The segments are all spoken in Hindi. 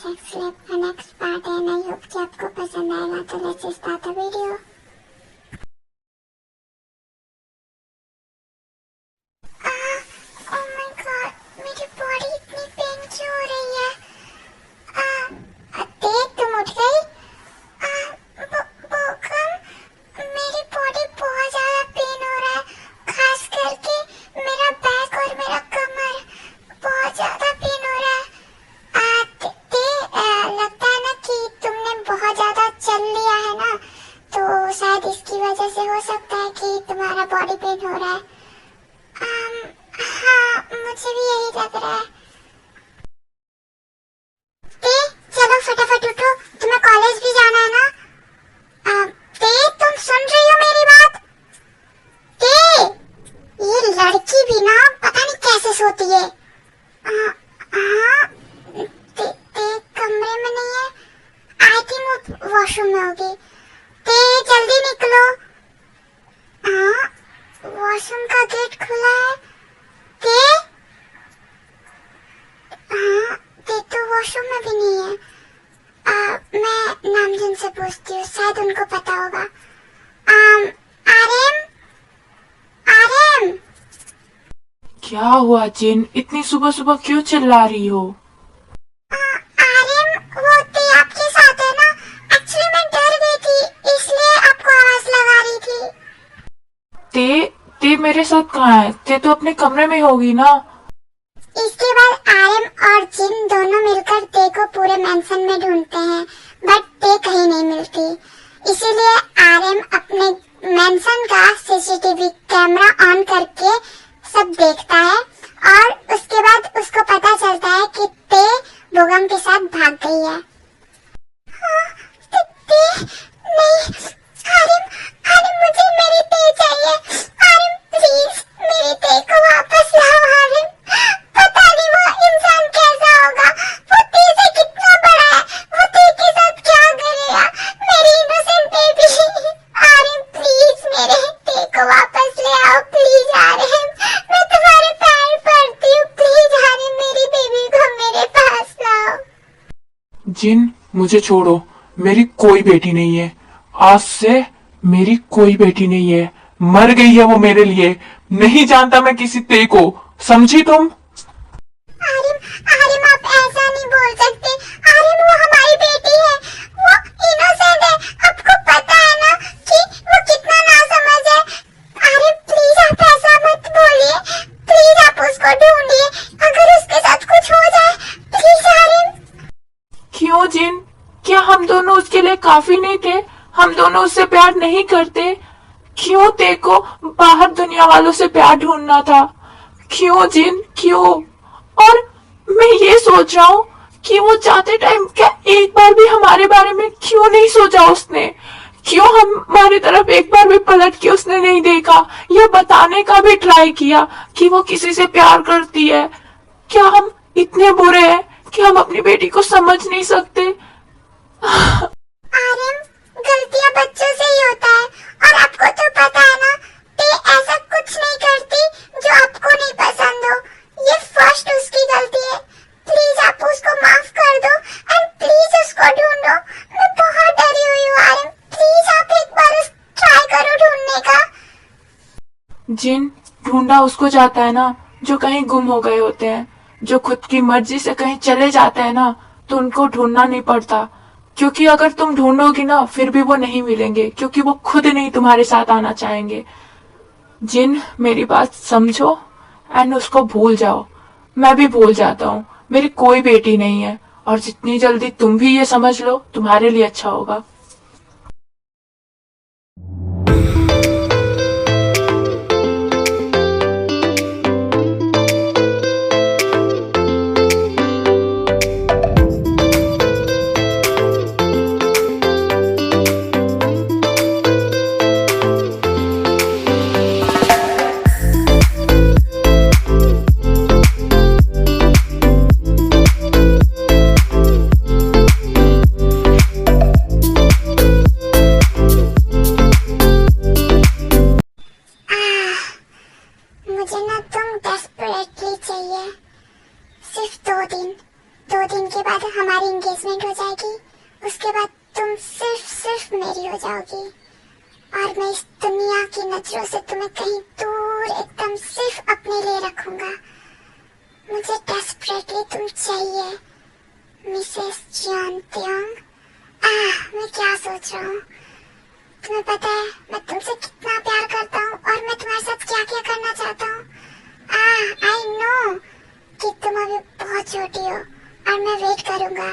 सेक्स लैब का नेक्स्ट पार्ट है। आई होप कि आपको पसंद आएगा। तो let's start the video. Oh my God, मेरी बॉडी इतनी पेन क्यों हो रही है? देख, तुम उठ गई? बोकम, मेरी बॉडी बहुत ज्यादा पेन हो रहा है, खास करके मेरा बैक और मेरा कमर बहुत ज्यादा पेन हो रहा है। लगता है ना कि तुमने बहुत ज्यादा चल लिया है ना, तो शायद इसकी वजह से हो सकता है कि तुम्हारा बॉडी पेन हो रहा है। हाँ, मुझे भी यही लग रहा है। चलो फटाफट उठो, तुम्हें कॉलेज भी जाना है ना। तुम सुन रही हो मेरी बात? ये लड़की भी ना पता नहीं कैसे सोती है। कमरे में नहीं है, आई थिंक वो वॉशरूम में होगी। जल्दी निकलो। वॉशरूम का गेट खुला है। तो वॉशरूम में भी नहीं है। मैं नामजिन से पूछती हूँ, शायद उनको पता होगा। आर्यन, आर्यन। क्या हुआ जिन, इतनी सुबह सुबह क्यों चिल्ला रही हो? आर्यन, वो ते आपके साथ है ना? एक्चुअली मैं डर गई थी, इसलिए आपको आवाज लगा रही थी। ते मेरे साथ कहाँ है? ते तो अपने कमरे में होगी ना। इसके बाद आर्यन और जिन दोनों मिलकर ते को पूरे मेंशन में ढूंढते हैं, बट ते कहीं नहीं मिलती। इसीलिए आर्यन अपने मेंशन का सीसीटीवी कैमरा ऑन करके सब देखता है और उसके बाद उसको पता चलता है कि ते बोगम के साथ भाग गई है। नहीं, आर्यन, मुझे मेरी ते चाहिए। आर्यन, प्लीज मेरी ते को वापस लाओ। आर्यन, पता नहीं वो इंसान कैसा होगा, वो ते से कितना बड़ा है, वो ते के साथ क्या करेगा, मेरी इनोसेंट बेबी। आर्यन, प्लीज मेरे ते को वापस ले आओ, प्लीज आर्यन, मैं तुम्हारे पैर पड़ती हूँ, प्लीज आर्यन, मेरी बेबी को मेरे पास लाओ। जिन, मुझे छोड़ो, मेरी कोई बेटी नहीं है। आज से मेरी कोई बेटी नहीं है, मर गई है वो मेरे लिए। नहीं जानता मैं किसी ते को, समझी तुम? आर्यन, आप ऐसा नहीं बोल सकते। आर्यन, वो हमारी बेटी है, वो इनोसेंट है। आपको पता है ना कि वो कितना नासमझ है। आर्यन, प्लीज आप ऐसा मत बोलिए, प्लीज आप उसको ढूंढिए, अगर उसके साथ कुछ हो जाए, प्लीज आर्यन। क्यों जिन, क्या हम दोनों उसके लिए काफी नहीं थे? हम दोनों उससे प्यार नहीं करते? क्यों ते को बाहर दुनिया वालों से प्यार ढूंढना था? क्यों जिन, क्यों? और मैं ये सोच रहा हूँ कि वो जाते टाइम क्या एक बार भी हमारे बारे में क्यों नहीं सोचा उसने? क्यों हमारी तरफ एक बार भी पलट के उसने नहीं देखा या बताने का भी ट्राई किया कि वो किसी से प्यार करती है? क्या हम इतने बुरे हैं कि हम अपनी बेटी को समझ नहीं सकते? आर्यन, गलतियां बच्चों से ही होता है, और आपको तो पता है ना, ते ऐसा कुछ नहीं करती जो आपको नहीं पसंद हो। ये फर्स्ट उसकी गलती है। प्लीज आप उसको माफ कर दो एंड प्लीज उसको ढूंढो। मैं बहुत डरी हुई हूँ आर्यन, प्लीज आप एक बार ट्राई करो ढूंढने का। जिन, ढूंढा उसको जाता है ना जो कहीं गुम हो गए होते हैं, जो खुद की मर्जी से कहीं चले जाते हैं ना, तो उनको ढूंढना नहीं पड़ता। क्योंकि अगर तुम ढूंढोगी ना फिर भी वो नहीं मिलेंगे, क्योंकि वो खुद नहीं तुम्हारे साथ आना चाहेंगे। जिन, मेरी बात समझो एंड उसको भूल जाओ। मैं भी भूल जाता हूँ, मेरी कोई बेटी नहीं है, और जितनी जल्दी तुम भी ये समझ लो तुम्हारे लिए अच्छा होगा। बाद हमारी एंगेजमेंट हो जाएगी। उसके बाद तुम सिर्फ मेरी हो जाओगी और मैं इस दुनिया की नजरों से तुम्हें कहीं दूर एकदम सिर्फ अपने लिए रखूंगा। मुझे डेस्परेटली तुम चाहिए मिसेस जॉन त्योंग। मैं क्या सोच रहा हूँ? तुम्हें पता है मैं तुमसे कितना प्यार करता हूँ और मैं तुम्हारे साथ क्या क्या करना चाहता हूँ। आई नो कि तुम अभी बहुत छोटी हो और मैं वेट करूंगा।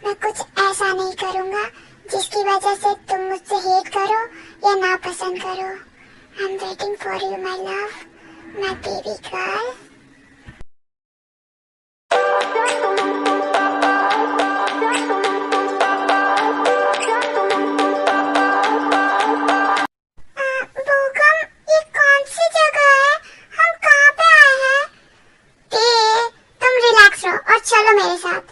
मैं कुछ ऐसा नहीं करूंगा जिसकी वजह से तुम मुझसे हेट करो या ना पसंद करो। I am waiting for you my love, my baby girl. चलो मेरे साथ।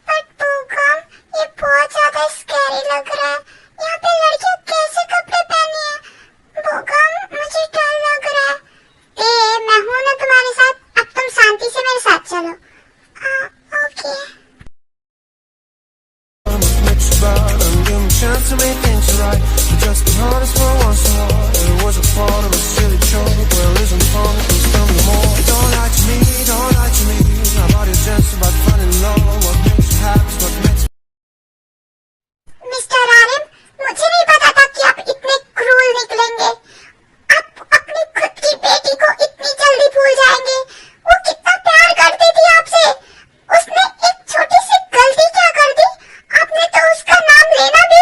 बट पूकम, ये बहुत ज्यादा स्कैरी लग रहा है। यहाँ पे लड़कियाँ कैसे कपड़े पहनी है? पूकम, मुझे डर लग रहा है। मैं हूँ ना तुम्हारे साथ, अब तुम शांति से मेरे साथ चलो। ओके। मिस्टर आर्यन, मुझे नहीं पता था कि आप इतने क्रूर निकलेंगे। आप अपनी खुद की बेटी को इतनी जल्दी भूल जाएंगे। वो कितना प्यार करती थी आपसे। उसने एक छोटी सी गलती क्या कर दी? आपने तो उसका नाम लेना भी।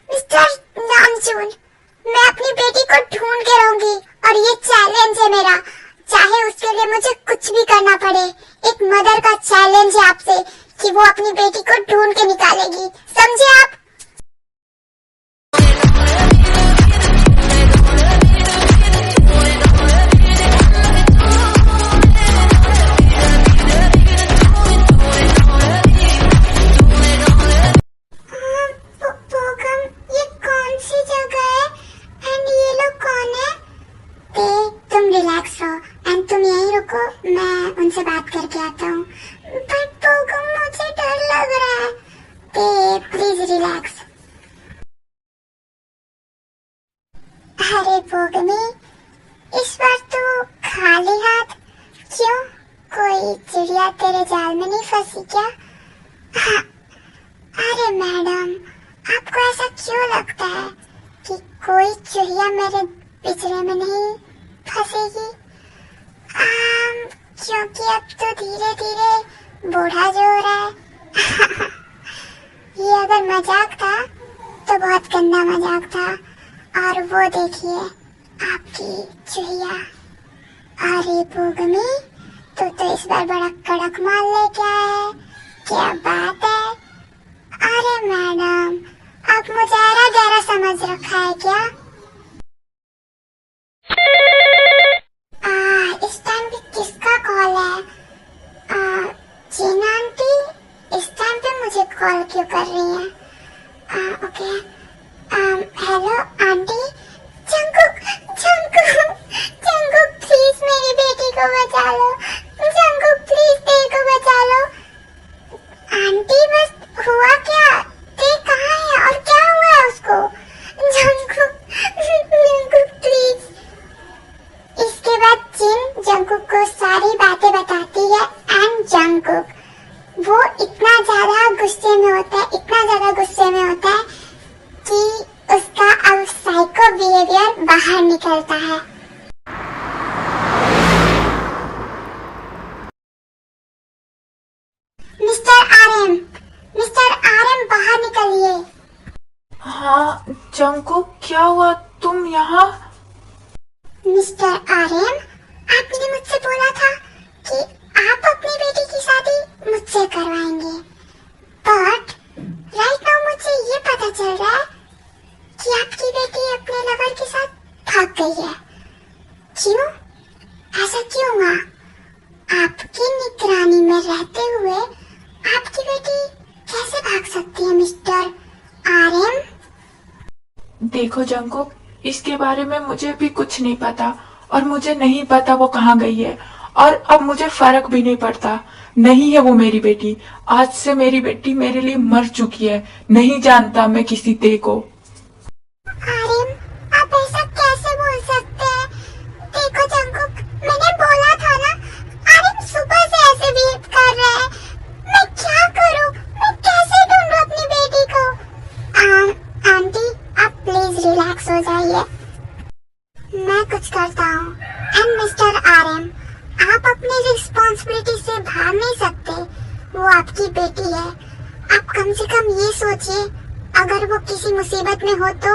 मिस्टर नामजून, मैं अपनी बेटी को ढूंढ के रहूंगी और ये चैलेंज है मेरा। चाहे उसके लिए मुझे कुछ भी करना पड़े। एक मदर का चैलेंज है आपसे कि वो अपनी बेटी को ढूंढ के निकालेगी। समझे आप? ये कौन सी जगह है एंड ये लोग कौन है? तुम रिलैक्स रहो एंड तुम यहीं रुको, मैं उनसे बात करके आता हूँ। बट पोगम, मुझे डर लग रहा है। Please relax. अरे पोगमी, इस बार तो खाली हाथ क्यों? कोई चिड़िया तेरे जाल में नहीं फंसी क्या? अरे मैडम, आपको ऐसा क्यों लगता है कि कोई चिड़िया मेरे पिंजरे में नहीं फंसेगी? क्योंकि अब तो धीरे धीरे बूढ़ा जो हो रहा है। ये अगर मजाक था तो बहुत गंदा मजाक था। और वो देखिए आपकी चुहिया। अरे पूगमी, तो इस बार बड़ा कड़क माल लेके आया है। क्या बात है? अरे मैडम, आप मुझे गहरा समझ रखा है क्या? इस टाइम पे किसका कॉल है? जीना आंटी इस टाइम पे मुझे कॉल क्यों कर रही है? Okay. Hello aunty. Jungkook, Jungkook, Jungkook please मेरी बेटी को बचा लो। जंगकुक प्लीज तेरे को बचा लो। आंटी बस हुआ क्या? ते कहाँ है और क्या हुआ है उसको? Jungkook, Jungkook please. इसके बाद जिन जंगकुक को सारी बातें बताती है एंड जंगकुक वो इतना ज्यादा गुस्से में होता है, इतना ज्यादा गुस्से में होता है कि उसका अब साइको बिहेवियर बाहर निकलता है। मिस्टर आरएम बाहर निकलिए। हाँ जंगकुक, क्या हुआ? तुम यहाँ? मिस्टर आर्यन, आपने मुझसे बोला था कि आप अपनी बेटी की शादी मुझसे करवाएंगे। बट राइट नाउ मुझे ये पता चल रहा है कि आपकी बेटी अपने लवर के साथ भाग गई है। क्यों? ऐसा क्यों हुआ? आपकी निगरानी में रहते हुए आपकी बेटी कैसे भाग सकती है मिस्टर आर्यन? देखो जंगकुक, इसके बारे में मुझे भी कुछ नहीं पता और मुझे नहीं पता वो कहाँ गई है। और अब मुझे फर्क भी नहीं पड़ता। नहीं है वो मेरी बेटी। आज से मेरी बेटी मेरे लिए मर चुकी है। नहीं जानता मैं किसी ते को। आर्यन, आप ऐसा कैसे बोल सकते हैं? देखो जंगकुक, मैंने बोला था ना, आर्यन सुबह से ऐसे बिहेव कर रहा है। मैं क्या करूं? मैं कैसे ढूंढूं अपनी बेटी को? आंटी, आप प्लीज रिलैक्स हो जाइए, मैं कुछ करता हूँ। एंड मिस्टर आर्यन, आप अपनी रिस्पॉन्सिबिलिटी से भाग नहीं सकते। वो आपकी बेटी है। आप कम से कम ये सोचिए, अगर वो किसी मुसीबत में हो तो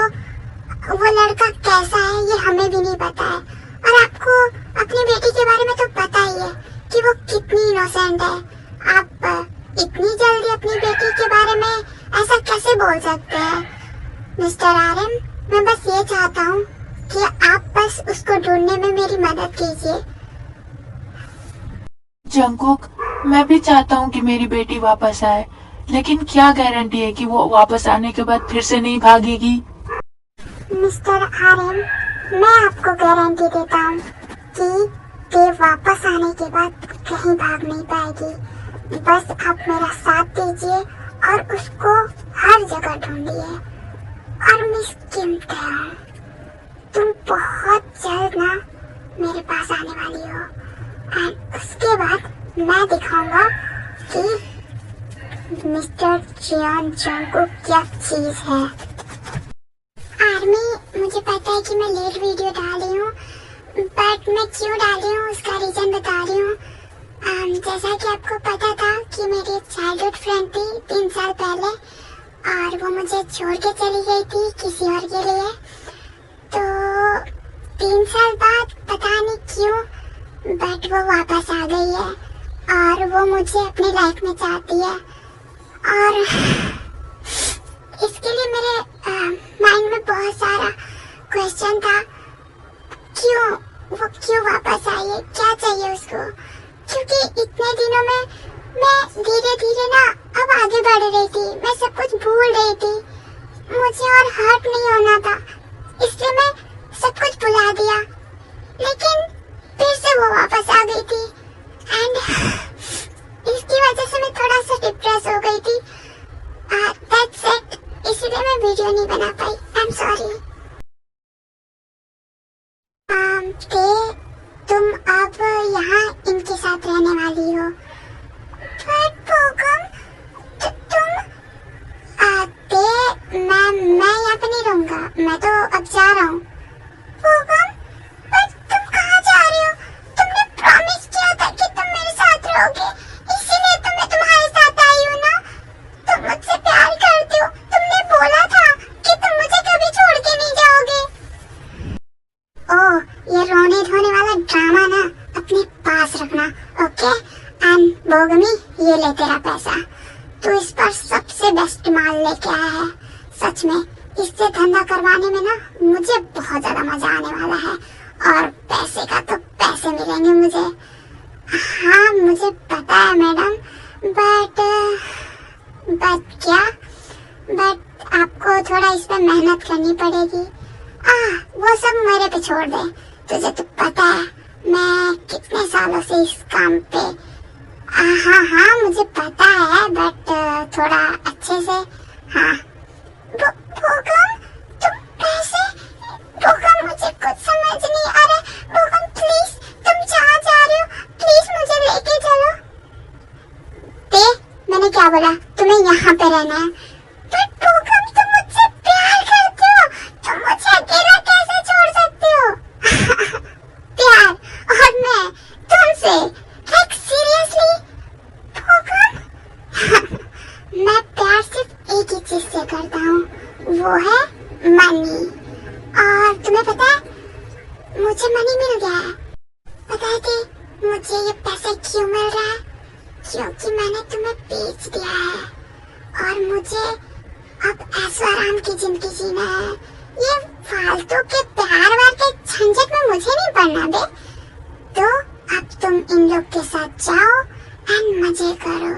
वो लड़का कैसा है ये हमें भी नहीं पता है। और आपको अपनी बेटी के बारे में तो पता ही है कि वो कितनी इनोसेंट है। आप इतनी जल्दी अपनी बेटी के बारे में ऐसा कैसे बोल सकते हैं? मिस्टर आर्यन, मैं बस ये चाहता हूँ कि आप बस उसको ढूंढने में मेरी मदद कीजिए। जंगकुक, मैं भी चाहता हूँ कि मेरी बेटी वापस आए, लेकिन क्या गारंटी है कि वो वापस आने के बाद फिर से नहीं भागेगी? मिस्टर आर्यन, मैं आपको गारंटी देता हूँ कि देव वापस आने के बाद कहीं भाग नहीं पाएगी। बस आप मेरा साथ दीजिए और उसको हर जगह ढूंढिए। और मिस किम ताe, तुम बहुत जल्द ना मेरे पास आने वाली हो। एंड उसके बाद मैं दिखाऊंगा कि मिस्टर जियोन जंगकुक क्या चीज है। आर्मी, मुझे पता है कि मैं लेट वीडियो डाल रही हूँ, बट मैं क्यों डाल रही हूँ उसका रीजन बता रही हूँ। जैसा कि आपको पता था कि मेरी चाइल्डहुड फ्रेंड थी 3 साल पहले, और वो मुझे छोड़ के चली गई थी किसी और के लिए। तो 3 साल बाद पता नहीं क्यों, बट वो वापस आ गई है और वो मुझे अपनी लाइफ में चाहती है। और इसके लिए मेरे माइंड में बहुत सारा क्वेश्चन था, वो क्यों वापस आई है, क्या चाहिए उसको? क्योंकि इतने दिनों में मैं धीरे धीरे ना अब आगे बढ़ रही थी, मैं सब कुछ भूल रही थी, मुझे और हर्ट नहीं होना था, इसलिए मैं सब कुछ भुला दिया। लेकिन फिर से वो वापस आ गई थी एंड इसकी वजह से मैं थोड़ा सा डिप्रेस हो गई थी। दैट्स इट, इसलिए मैं वीडियो नहीं बना पाई। I am sorry. तुम अब यहाँ इनके साथ रहने वाली हो। बट पोगम, मैं यहाँ पे नहीं रहूँगा, मैं तो अब जा रहा हूँ। पोगम, बट तुम कहाँ जा रही हो? तुमने प्रॉमिस किया था कि तुम मेरे साथ रहोगे, इसीलिए तो मैं तुम्हारे साथ आई हूँ ना। तुम मुझसे प्यार करती हो, तुमने बोला था कि तुम मुझे कभी छोड़ के नहीं जाओगे। ओह, ये रोने धोने वाला ड्रामा ना अपने पास रखना, ओके? एंड बोगमी, ये ले तेरा पैसा, तू इस पर सबसे बेस्ट माल लेके आया है। सच में इससे धंधा करवाने में ना मुझे बहुत ज्यादा मजा आने वाला है, और पैसे का तो पैसे मिलेंगे मुझे। हाँ, मुझे पता है मैडम, बट आपको थोड़ा इस पे मेहनत करनी पड़ेगी। वो सब मेरे पे छोड़ दे, तुझे तो पता है मैं कितने सालों से इस काम पे। हाँ, मुझे पता है, बट थोड़ा अच्छे से। हाँ, भूकम, तुम पैसे? भूकम, मुझे कुछ समझ नहीं आ रहा। भूकम, प्लीज, तुम जहाँ जा रहे हो प्लीज मुझे लेके चलो। मैंने क्या बोला? तुम्हें यहाँ पे रहना है। बट भूकम, तुम मुझसे प्यार करते हो, तुम मुझे अकेला कैसे छोड़ सकते हो? प्यार और मैं तुमसे, लाइक सीरियसली? भूकम, मैं प्यार सिर्फ एक ही चीज से करता हूँ, वो है मनी। और तुम्हें पता है मुझे मनी मिल गया है। पता है कि मुझे ये पैसे क्यों मिल रहा है? क्योंकि मैंने तुम्हें बेच दिया है और मुझे अब ऐशो आराम की जिंदगी जीना है। ये फालतू के प्यार वार के झंझट में मुझे नहीं पड़ना बे। तो अब तुम इन लोग के साथ जाओ एंड मजे करो,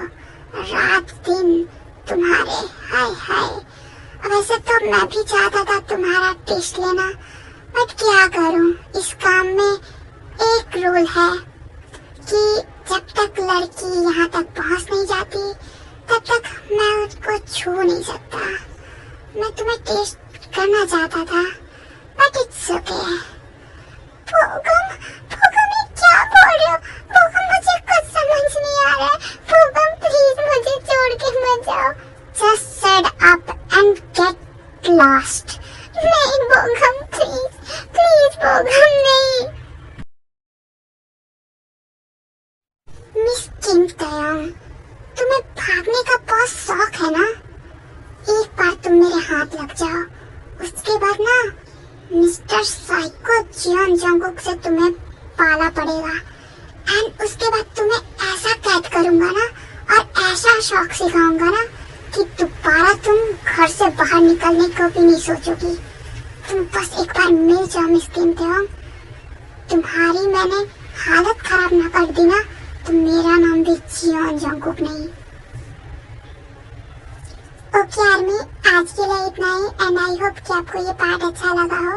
रात दिन तुम्हारे। हाय हाय, वैसे तो मैं भी चाहता था तुम्हारा टेस्ट लेना, बट क्या करूं, इस काम में एक रूल है कि जब तक लड़की यहाँ तक पहुँच नहीं जाती तब तक मैं उसको छू नहीं सकता। मैं तुम्हें टेस्ट करना चाहता था बट इट्स ओके। भूगम ये क्या बोल रहे हो? भूगम मुझे कुछ समझ नहीं आ रहा है। भूगम प्लीज मुझे छोड़ के मत जाओ। Just set up and get lost. नहीं भूगम प्लीज प्लीज भूगम नहीं। मिस किम तयंग, तुम्हें भागने का बहुत शौक है ना? एक बार तुम मेरे हाथ लग जाओ, उसके बाद ना मिस्टर साइको जियोन जंगकुक से तुम्हें पाला पड़ेगा। एंड उसके बाद तुम्हें ऐसा कैद करूंगा ना और ऐसा शौक सिखाऊंगा ना कि दोबारा तुम घर से बाहर निकलने को भी नहीं सोचोगी। तुम बस एक बार मिल जाओ मिस किम तयंग। तुम्हारी मैंने हालत खराब ना कर दी ना तो मेरा नाम भी जियोन जंगकुक नहीं। ओके आर्मी, आज के लिए इतना ही एंड आई होप कि आपको ये पार्ट अच्छा लगा हो।